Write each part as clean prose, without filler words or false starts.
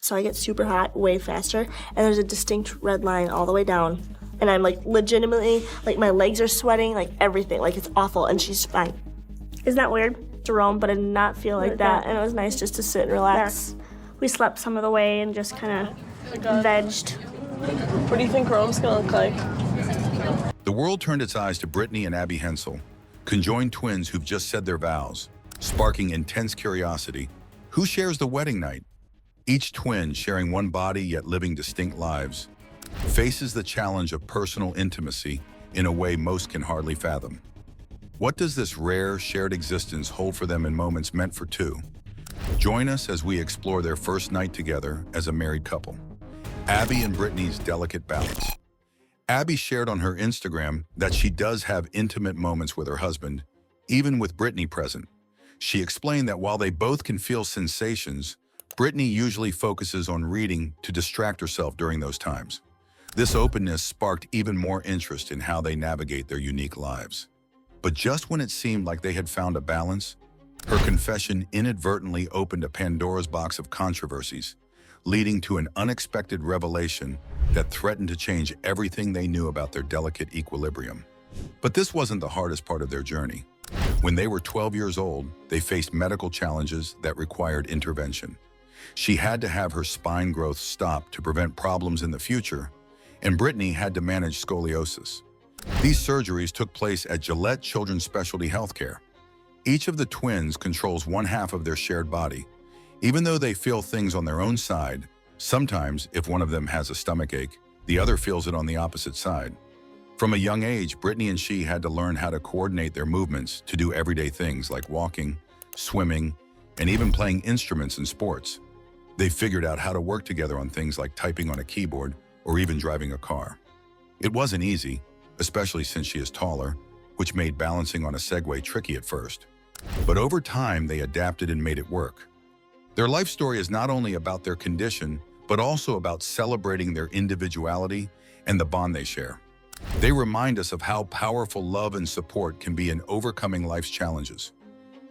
So I get super hot way faster, and there's a distinct red line all the way down. And I'm like legitimately, like my legs are sweating, like everything, like it's awful, and she's fine. Isn't that weird? Jerome, but I did not feel like that, and it was nice just to sit and relax. We slept some of the way and just kind of vegged. What do you think Rome's gonna look like? The world turned its eyes to Brittany and Abby Hensel, conjoined twins who've just said their vows, sparking intense curiosity. Who shares the wedding night? Each twin, sharing one body yet living distinct lives, faces the challenge of personal intimacy in a way most can hardly fathom. What does this rare, shared existence hold for them in moments meant for two? Join us as we explore their first night together as a married couple. Abby and Brittany's delicate balance. Abby shared on her Instagram that she does have intimate moments with her husband, even with Brittany present. She explained that while they both can feel sensations, Brittany usually focuses on reading to distract herself during those times. This openness sparked even more interest in how they navigate their unique lives. But just when it seemed like they had found a balance, her confession inadvertently opened a Pandora's box of controversies, leading to an unexpected revelation that threatened to change everything they knew about their delicate equilibrium. But this wasn't the hardest part of their journey. When they were 12 years old, they faced medical challenges that required intervention. She had to have her spine growth stopped to prevent problems in the future, and Brittany had to manage scoliosis. These surgeries took place at Gillette Children's Specialty Healthcare. Each of the twins controls one half of their shared body. Even though they feel things on their own side, sometimes if one of them has a stomachache, the other feels it on the opposite side. From a young age, Brittany and she had to learn how to coordinate their movements to do everyday things like walking, swimming, and even playing instruments in sports. They figured out how to work together on things like typing on a keyboard or even driving a car. It wasn't easy, especially since she is taller, which made balancing on a Segway tricky at first. But over time, they adapted and made it work. Their life story is not only about their condition, but also about celebrating their individuality and the bond they share. They remind us of how powerful love and support can be in overcoming life's challenges.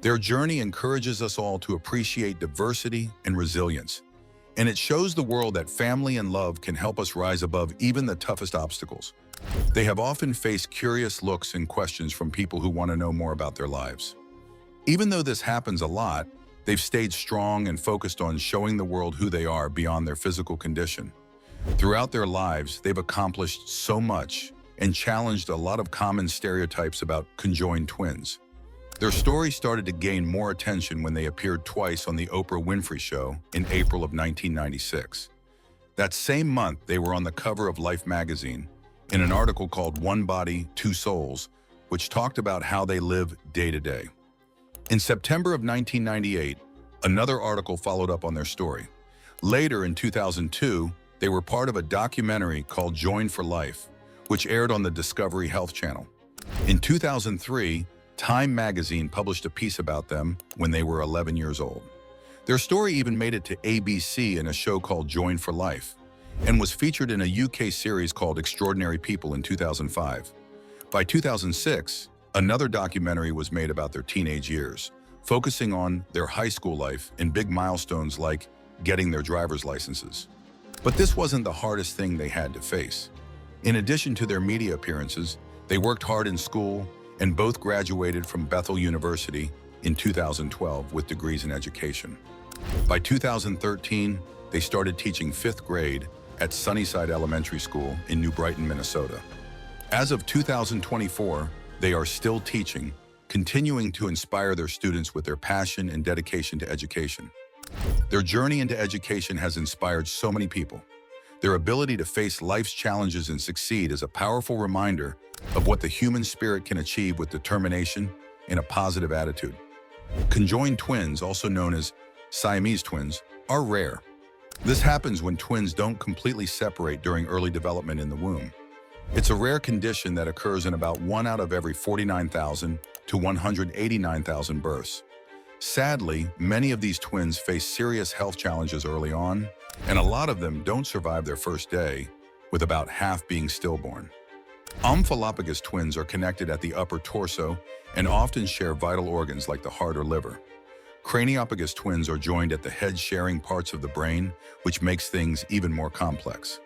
Their journey encourages us all to appreciate diversity and resilience, and it shows the world that family and love can help us rise above even the toughest obstacles. They have often faced curious looks and questions from people who want to know more about their lives. Even though this happens a lot, they've stayed strong and focused on showing the world who they are beyond their physical condition. Throughout their lives, they've accomplished so much and challenged a lot of common stereotypes about conjoined twins. Their story started to gain more attention when they appeared twice on the Oprah Winfrey Show in April of 1996. That same month, they were on the cover of Life magazine in an article called One Body, Two Souls, which talked about how they live day to day. In September of 1998, another article followed up on their story. Later in 2002, they were part of a documentary called Joined for Life, which aired on the Discovery Health Channel. In 2003, Time magazine published a piece about them when they were 11 years old. Their story even made it to ABC in a show called Joined for Life, and was featured in a UK series called Extraordinary People in 2005. By 2006, another documentary was made about their teenage years, focusing on their high school life and big milestones like getting their driver's licenses. But this wasn't the hardest thing they had to face. In addition to their media appearances, they worked hard in school and both graduated from Bethel University in 2012 with degrees in education. By 2013, they started teaching 5th grade at Sunnyside Elementary School in New Brighton, Minnesota. As of 2024, they are still teaching, continuing to inspire their students with their passion and dedication to education. Their journey into education has inspired so many people. Their ability to face life's challenges and succeed is a powerful reminder of what the human spirit can achieve with determination and a positive attitude. Conjoined twins, also known as Siamese twins, are rare. This happens when twins don't completely separate during early development in the womb. It's a rare condition that occurs in about 1 out of every 49,000 to 189,000 births. Sadly, many of these twins face serious health challenges early on, and a lot of them don't survive their first day, with about half being stillborn. Omphalopagus twins are connected at the upper torso and often share vital organs like the heart or liver. Craniopagus twins are joined at the head-sharing parts of the brain, which makes things even more complex.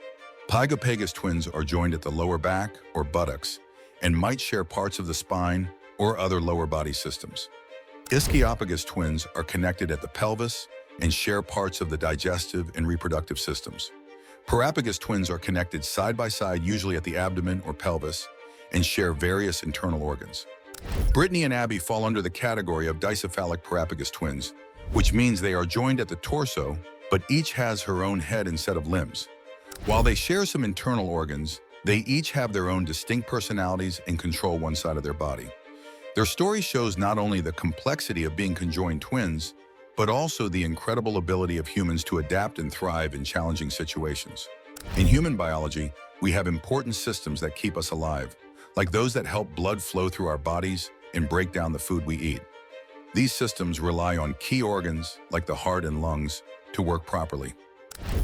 Pygopagus twins are joined at the lower back or buttocks and might share parts of the spine or other lower body systems. Ischiopagus twins are connected at the pelvis and share parts of the digestive and reproductive systems. Parapagus twins are connected side by side, usually at the abdomen or pelvis, and share various internal organs. Brittany and Abby fall under the category of dicephalic parapagus twins, which means they are joined at the torso, but each has her own head and set of limbs. While they share some internal organs, they each have their own distinct personalities and control one side of their body. Their story shows not only the complexity of being conjoined twins, but also the incredible ability of humans to adapt and thrive in challenging situations. In human biology, we have important systems that keep us alive, like those that help blood flow through our bodies and break down the food we eat. These systems rely on key organs, like the heart and lungs, to work properly.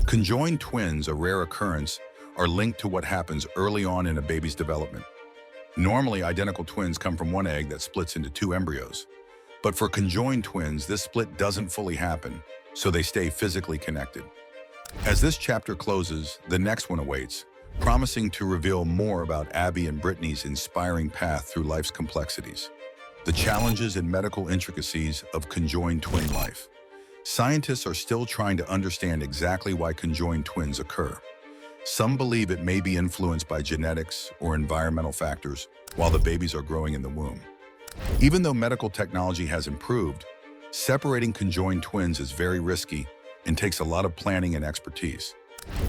Conjoined twins, a rare occurrence, are linked to what happens early on in a baby's development. Normally, identical twins come from one egg that splits into two embryos. But for conjoined twins, this split doesn't fully happen, so they stay physically connected. As this chapter closes, the next one awaits, promising to reveal more about Abby and Brittany's inspiring path through life's complexities. The challenges and medical intricacies of conjoined twin life. Scientists are still trying to understand exactly why conjoined twins occur. Some believe it may be influenced by genetics or environmental factors while the babies are growing in the womb. Even though medical technology has improved, separating conjoined twins is very risky and takes a lot of planning and expertise.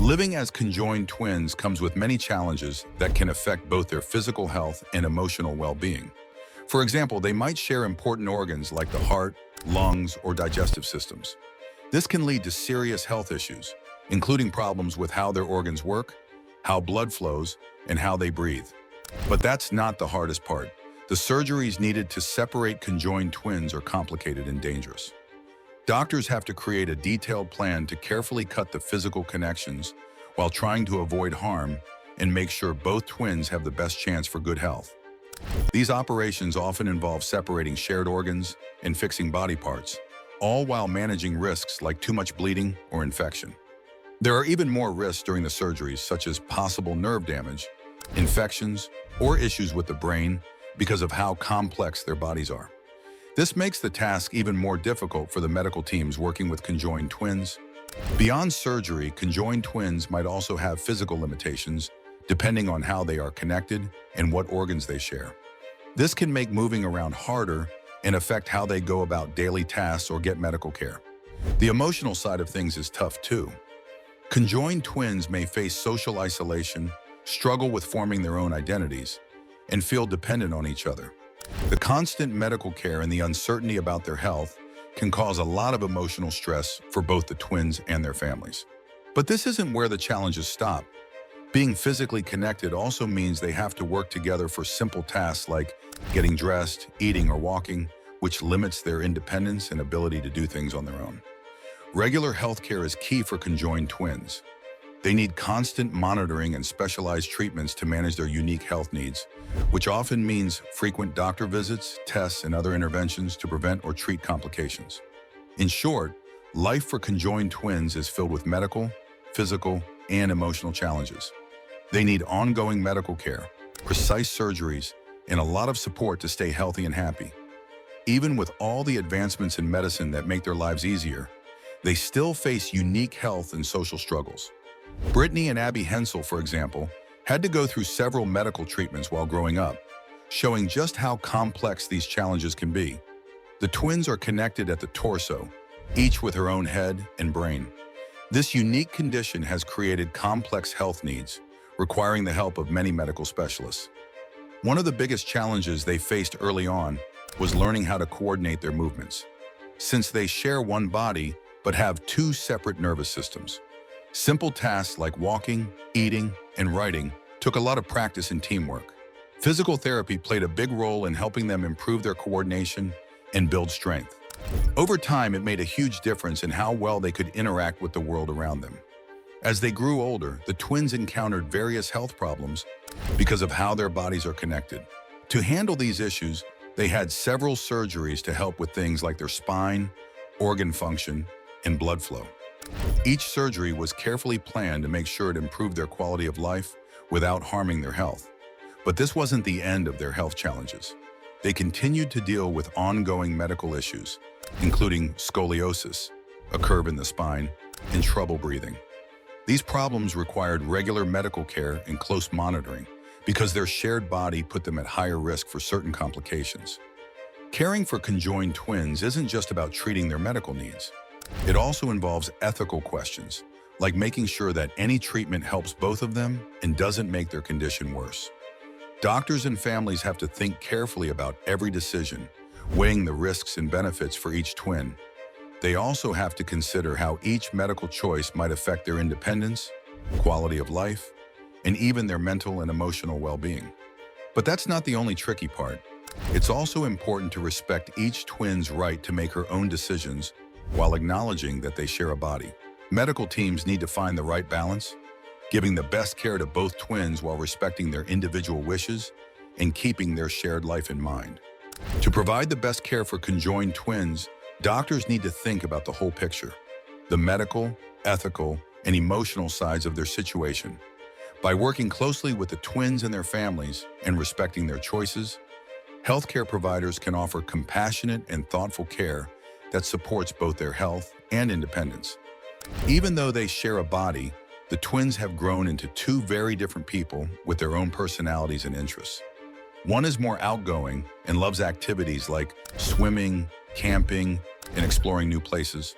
Living as conjoined twins comes with many challenges that can affect both their physical health and emotional well-being. For example, they might share important organs like the heart, lungs, or digestive systems. This can lead to serious health issues, including problems with how their organs work, how blood flows, and how they breathe. But that's not the hardest part. The surgeries needed to separate conjoined twins are complicated and dangerous. Doctors have to create a detailed plan to carefully cut the physical connections while trying to avoid harm and make sure both twins have the best chance for good health. These operations often involve separating shared organs and fixing body parts, all while managing risks like too much bleeding or infection. There are even more risks during the surgeries, such as possible nerve damage, infections, or issues with the brain because of how complex their bodies are. This makes the task even more difficult for the medical teams working with conjoined twins. Beyond surgery, conjoined twins might also have physical limitations depending on how they are connected and what organs they share. This can make moving around harder and affect how they go about daily tasks or get medical care. The emotional side of things is tough too. Conjoined twins may face social isolation, struggle with forming their own identities, and feel dependent on each other. The constant medical care and the uncertainty about their health can cause a lot of emotional stress for both the twins and their families. But this isn't where the challenges stop. Being physically connected also means they have to work together for simple tasks like getting dressed, eating, or walking, which limits their independence and ability to do things on their own. Regular health care is key for conjoined twins. They need constant monitoring and specialized treatments to manage their unique health needs, which often means frequent doctor visits, tests, and other interventions to prevent or treat complications. In short, life for conjoined twins is filled with medical, physical, and emotional challenges. They need ongoing medical care, precise surgeries, and a lot of support to stay healthy and happy. Even with all the advancements in medicine that make their lives easier, they still face unique health and social struggles. Brittany and Abby Hensel, for example, had to go through several medical treatments while growing up, showing just how complex these challenges can be. The twins are connected at the torso, each with her own head and brain. This unique condition has created complex health needs, requiring the help of many medical specialists. One of the biggest challenges they faced early on was learning how to coordinate their movements, since they share one body but have two separate nervous systems. Simple tasks like walking, eating, and writing took a lot of practice and teamwork. Physical therapy played a big role in helping them improve their coordination and build strength. Over time, it made a huge difference in how well they could interact with the world around them. As they grew older, the twins encountered various health problems because of how their bodies are connected. To handle these issues, they had several surgeries to help with things like their spine, organ function, and blood flow. Each surgery was carefully planned to make sure it improved their quality of life without harming their health. But this wasn't the end of their health challenges. They continued to deal with ongoing medical issues, including scoliosis, a curve in the spine, and trouble breathing. These problems required regular medical care and close monitoring because their shared body put them at higher risk for certain complications. Caring for conjoined twins isn't just about treating their medical needs. It also involves ethical questions, like making sure that any treatment helps both of them and doesn't make their condition worse. Doctors and families have to think carefully about every decision, weighing the risks and benefits for each twin. They also have to consider how each medical choice might affect their independence, quality of life, and even their mental and emotional well-being. But that's not the only tricky part. It's also important to respect each twin's right to make her own decisions while acknowledging that they share a body. Medical teams need to find the right balance, giving the best care to both twins while respecting their individual wishes and keeping their shared life in mind. To provide the best care for conjoined twins, doctors need to think about the whole picture, the medical, ethical, and emotional sides of their situation. By working closely with the twins and their families and respecting their choices, healthcare providers can offer compassionate and thoughtful care that supports both their health and independence. Even though they share a body, the twins have grown into two very different people with their own personalities and interests. One is more outgoing and loves activities like swimming, camping, and exploring new places.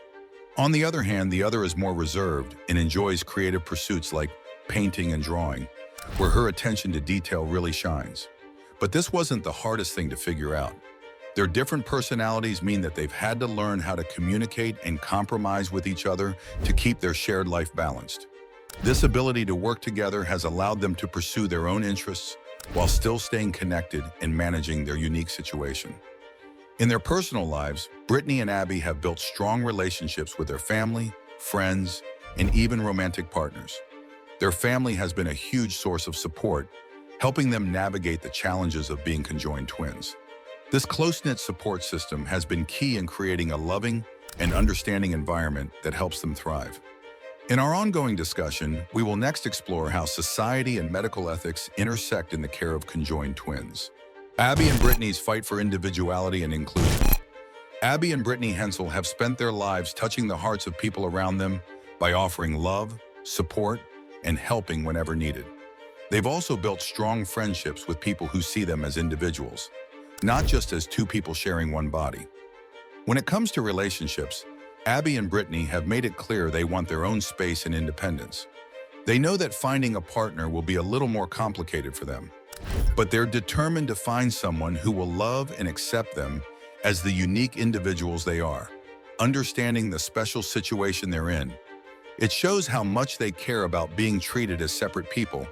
On the other hand, the other is more reserved and enjoys creative pursuits like painting and drawing, where her attention to detail really shines. But this wasn't the hardest thing to figure out. Their different personalities mean that they've had to learn how to communicate and compromise with each other to keep their shared life balanced. This ability to work together has allowed them to pursue their own interests while still staying connected and managing their unique situation. In their personal lives, Brittany and Abby have built strong relationships with their family, friends, and even romantic partners. Their family has been a huge source of support, helping them navigate the challenges of being conjoined twins. This close-knit support system has been key in creating a loving and understanding environment that helps them thrive. In our ongoing discussion, we will next explore how society and medical ethics intersect in the care of conjoined twins. Abby and Brittany's fight for individuality and inclusion. Abby and Brittany Hensel have spent their lives touching the hearts of people around them by offering love, support, and helping whenever needed. They've also built strong friendships with people who see them as individuals, not just as two people sharing one body. When it comes to relationships, Abby and Brittany have made it clear they want their own space and independence. They know that finding a partner will be a little more complicated for them, but they're determined to find someone who will love and accept them as the unique individuals they are, understanding the special situation they're in. It shows how much they care about being treated as separate people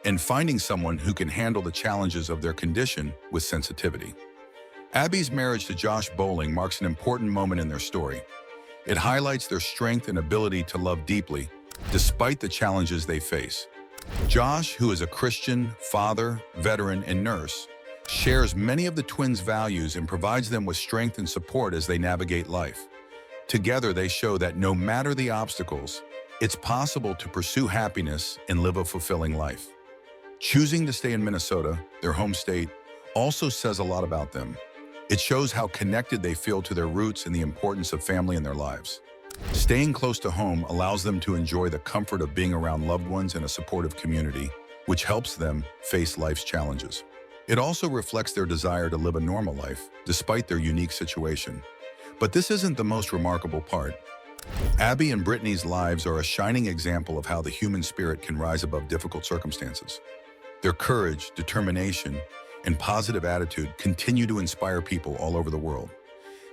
and finding someone who can handle the challenges of their condition with sensitivity. Abby's marriage to Josh Bowling marks an important moment in their story. It highlights their strength and ability to love deeply, despite the challenges they face. Josh, who is a Christian, father, veteran, and nurse, shares many of the twins' values and provides them with strength and support as they navigate life. Together, they show that no matter the obstacles, it's possible to pursue happiness and live a fulfilling life. Choosing to stay in Minnesota, their home state, also says a lot about them. It shows how connected they feel to their roots and the importance of family in their lives. Staying close to home allows them to enjoy the comfort of being around loved ones in a supportive community, which helps them face life's challenges. It also reflects their desire to live a normal life, despite their unique situation. But this isn't the most remarkable part. Abby and Brittany's lives are a shining example of how the human spirit can rise above difficult circumstances. Their courage, determination, and positive attitude continue to inspire people all over the world.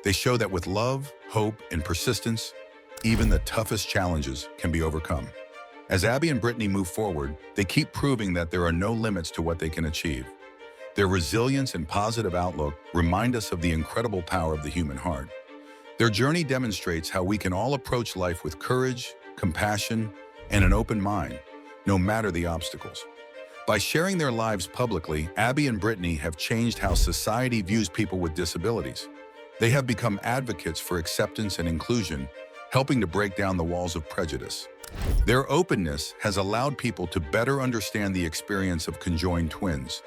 They show that with love, hope, and persistence, even the toughest challenges can be overcome. As Abby and Brittany move forward, they keep proving that there are no limits to what they can achieve. Their resilience and positive outlook remind us of the incredible power of the human heart. Their journey demonstrates how we can all approach life with courage, compassion, and an open mind, no matter the obstacles. By sharing their lives publicly, Abby and Brittany have changed how society views people with disabilities. They have become advocates for acceptance and inclusion, helping to break down the walls of prejudice. Their openness has allowed people to better understand the experience of conjoined twins,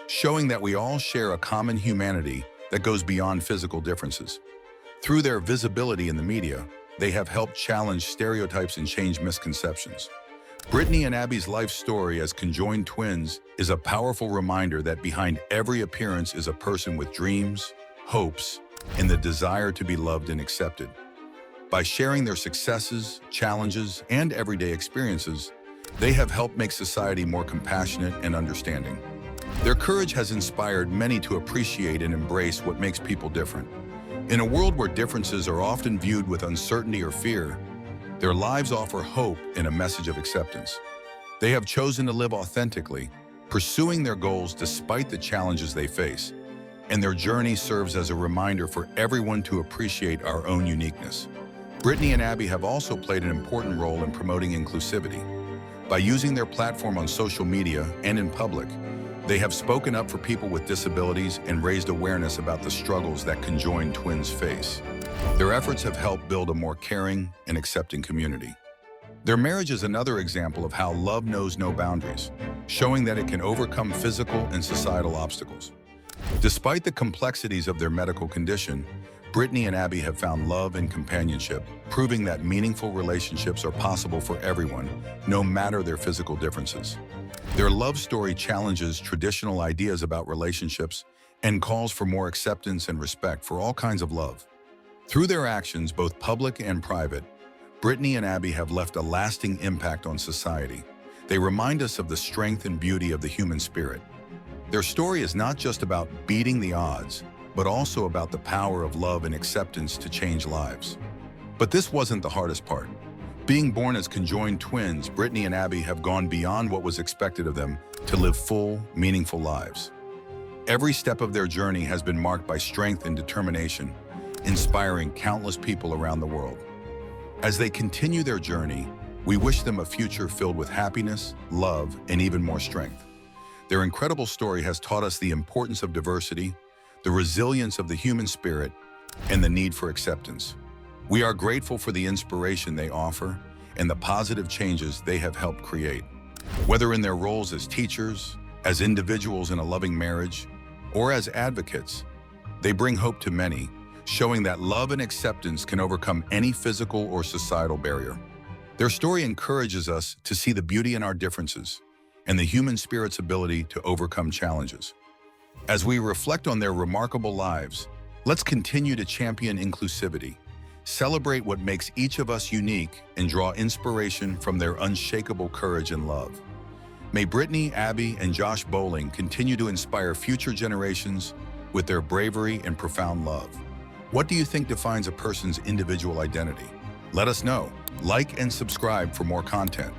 showing that we all share a common humanity that goes beyond physical differences. Through their visibility in the media, they have helped challenge stereotypes and change misconceptions. Brittany and Abby's life story as conjoined twins is a powerful reminder that behind every appearance is a person with dreams, hopes, and the desire to be loved and accepted. By sharing their successes, challenges, and everyday experiences, they have helped make society more compassionate and understanding. Their courage has inspired many to appreciate and embrace what makes people different. In a world where differences are often viewed with uncertainty or fear, their lives offer hope and a message of acceptance. They have chosen to live authentically, pursuing their goals despite the challenges they face, and their journey serves as a reminder for everyone to appreciate our own uniqueness. Brittany and Abby have also played an important role in promoting inclusivity. By using their platform on social media and in public, they have spoken up for people with disabilities and raised awareness about the struggles that conjoined twins face. Their efforts have helped build a more caring and accepting community. Their marriage is another example of how love knows no boundaries, showing that it can overcome physical and societal obstacles. Despite the complexities of their medical condition, Brittany and Abby have found love and companionship, proving that meaningful relationships are possible for everyone, no matter their physical differences. Their love story challenges traditional ideas about relationships and calls for more acceptance and respect for all kinds of love. Through their actions, both public and private, Brittany and Abby have left a lasting impact on society. They remind us of the strength and beauty of the human spirit. Their story is not just about beating the odds, but also about the power of love and acceptance to change lives. But this wasn't the hardest part. Being born as conjoined twins, Brittany and Abby have gone beyond what was expected of them to live full, meaningful lives. Every step of their journey has been marked by strength and determination, inspiring countless people around the world. As they continue their journey, we wish them a future filled with happiness, love, and even more strength. Their incredible story has taught us the importance of diversity, the resilience of the human spirit, and the need for acceptance. We are grateful for the inspiration they offer and the positive changes they have helped create. Whether in their roles as teachers, as individuals in a loving marriage, or as advocates, they bring hope to many, showing that love and acceptance can overcome any physical or societal barrier. Their story encourages us to see the beauty in our differences and the human spirit's ability to overcome challenges. As we reflect on their remarkable lives, let's continue to champion inclusivity, celebrate what makes each of us unique, and draw inspiration from their unshakable courage and love. May Brittany, Abby, and Josh Bowling continue to inspire future generations with their bravery and profound love. What do you think defines a person's individual identity? Let us know. Like and subscribe for more content.